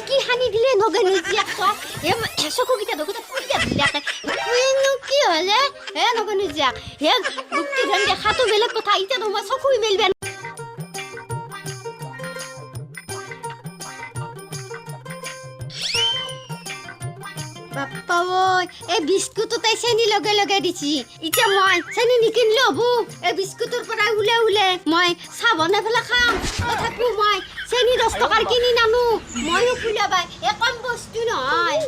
কি সানি দিলে নগেনো জীয়াক চকুকেইটা দেখোতে পুৰিটা দিলাকে কুইনো কি হলে নগেনো জীয়াক গুপ্তি ধন দেখাতো বেলেগ কথা এতিয়া তোমাৰ চকু মেলবে বাপ্পা ঐ এই বিস্কুট তাই চেনি লগে লগে দিছি এতিয়া মই চেনি নিকিনলো হবো এই বিস্কুটৰ পৰা উলে মই চাহ বনাই পেলাই খাম তথাপি মই চেনি 10 টকাৰ কিনি নানো মইও ফুলাবাই এ কম বস্তু নহয়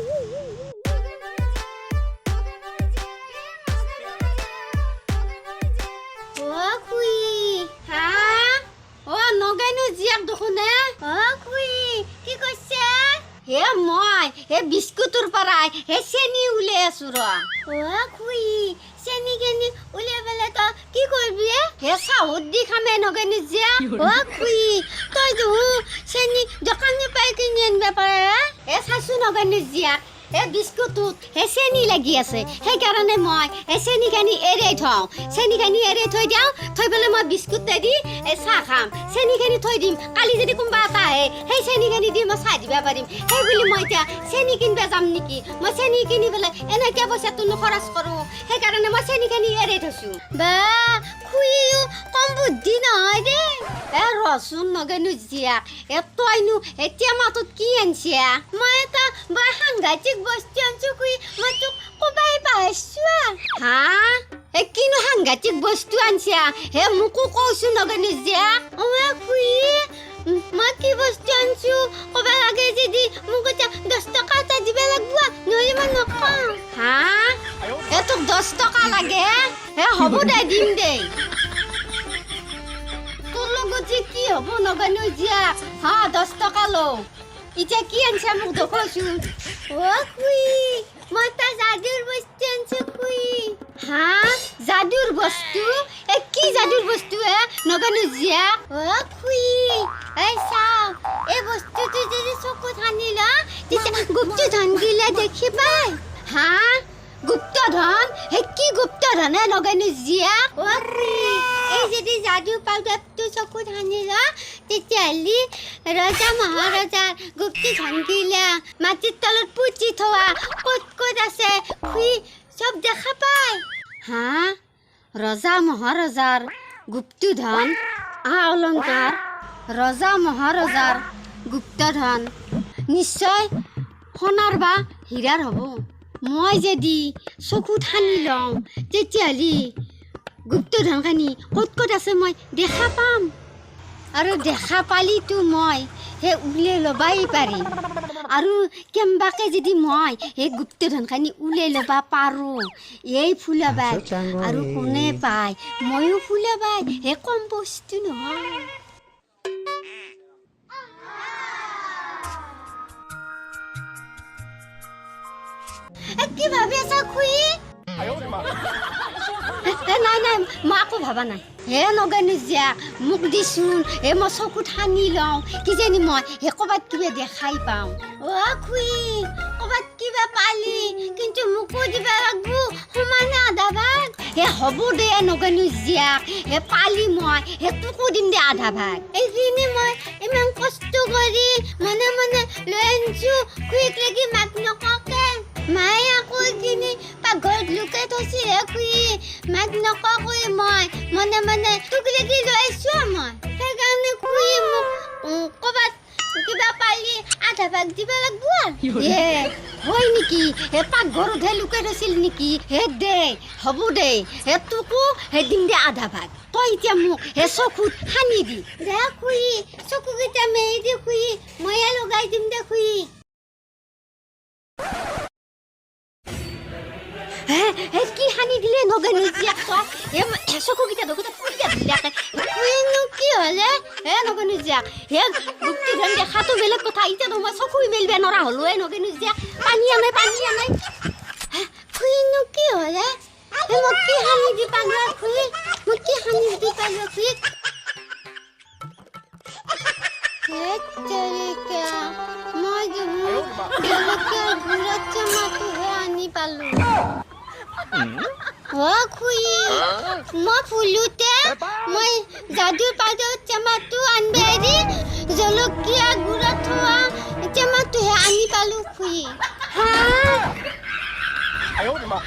ও কুই হা ও নগাইনো জিয়াক দেখোনে ও কুই কি কৈছে হে মই হে বিস্কুটৰ পৰাই হে চেনি উলে আছো ৰ ও কুই চেনি কেনি উলে বেলে তো কি কৰবি হে চাহত দি খামে নগাইনো জিয়া ও কুই তই যো চেনি দোকানে পাই কিনি আনবা পাৰে হে চাচু নগাইনো জিয়া হে বিস্কুটত হে চেনি লাগি আছে সেই কাৰণে মই হে চেনি কানি এৰাই থওঁ চেনি কানি এৰাই থৈ দিওঁ থৈ পেলাই মই বিস্কুট দি চাহ খাম চেনি কানি থৈ দিম কালি যদি কোনোবা এটা আহে সেই চেনি কানি দি মই চাহ দিব পাৰিম সেই বুলি মই এতিয়া চেনি কিনিব যাম নেকি মই চেনি কিনি পেলাই এনেকৈ পইচাটো খৰচ কৰোঁ সেইকাৰণে মই চেনি কানি এৰাই থৈছোঁ বা খুৰীও কম বুদ্ধি নহয় দেই ৰচোন নগেনো জীয়াক তইনো এতিয়া মাতত কি আনছা মই এটা বৰ সাংঘাতিক বস্তু আনছো খুৰী মই তোক কবাই পাইছো হা কিনো সাংঘাতিক বস্তু আনছা হে মোকো কৈছো নগেনো জীয়াক খুৰী মই কি বস্তু আনছো কবা লাগে যদি মোক এতিয়া 10 টকা এটা দিব লাগিব নহ'লে মই নকওঁ হা তোক 10 টকা লাগে হ'ব দে দিম দে তোৰ লগত যে কি হ'ব নগেনো জীয়াক হা 10 টকা লওঁ এতিয়া কি আনছা মোক দেখুৱাচোন খুৰী মই এটা যাদুৰ বস্তু আনছো খুৰী হা যাদুৰ বস্তু কি যাদুৰ বস্তু নগেনো জীয়াক খুৰী এই চাও এই বস্তুটো যদি চকুত সানি ল তেতিয়া গুপ্তধন দিলে দেখিবাই হা গুপ্তধন কি গুপ্তধন নগেনো জীয়াক এই যদি যাদু পাউডাৰটো চকুত সানি ল তেতিয়াহ'লে ৰজা মহাৰজাৰ গুপ্তধন গিলা মাটিৰ তলত পুতি থোৱা ক'ত আছে খুৰী চব দেখা পায় হা ৰজা মহাৰজাৰ গুপ্তধন অলংকাৰ ৰজা মহাৰজাৰ গুপ্তধন নিশ্চয় সোণাৰ বা হীৰাৰ হ'ব মই যদি চকুত সানি লওঁ তেতিয়াহ'লে গুপ্তধনখিনি ক'ত আছে মই দেখা পাম আৰু দেখা পালিতো মই সেই উলিয়াই ল'বাই পাৰিম আৰু কেম্বাকে যদি মই সেই গুপ্তধনখিনি উলিয়াই ল'বা পাৰোঁ এই ফুলাবাই আৰু কোনে পায় ময়ো ফুলাবাই সেই কম বস্তু নহয় কি ভাবি আছা খুৰী নাই মই আকৌ ভাবা নাই নগেনো জীয়াক মোক দিছোন মই চকুত সানি লওঁ কিজানি মই ক'ৰবাত কিবা দেখাই পাওঁ খুৰী ক'ৰবাত কিবা পালি কিন্তু মোকো দিব লাগিব সমানে আধা ভাগ হ'ব দে নগেনো জীয়াক পালি মই তোকো দিম দে আধা ভাগ এইখিনি মই ইমান কষ্ট কৰি মনে লৈ আনিছো খুৰীক লাগি মাক নককে মায়ে আকৌ কিনি পাকঘৰত লুকাই থৈছে খুৰী মাক নককৈ মই মনে তোক লাগি লৈ আহিছো মই সেইকাৰণে খুৰী মোক ক'ৰবাত কিবা পালি আধা ভাগ দিব লাগিব হয় নেকি পাকঘৰতহে লুকাই থৈছিল নেকি দে হ'ব দে তোকো দিম দে আধা ভাগ তই এতিয়া মোক চকুত সানি দি দে খুৰী চকুকেইটা মেলি দি খুৰী ময়ে লগাই দিম দে খুৰী কি সানি দিলে নগেনো জীয়াক চকুকেইটা দেখোতে পুৰিটা দিলাকে কুইনো কি হলে নগেনো জীয়াক গুপ্তধন দেখাতো বেলেগ কথা এতিয়া মই চকু মেলিব নোৱাৰা হলো নগেনো জীয়াক পানী আনাই কুইনো কি হলে মোক কি সানি দি পালো খুৰী মোক কি সানি দি পালো খুৰী মই জলকীয়াৰ গুড়াত চামাটোহে আনি পালো খুৰী মই ফুলোতে মই যাদুৰ পাউডাৰ চামাটো আনবাই দি জলকীয়া গুড়া থোৱা খুই হা 哎呦我的妈！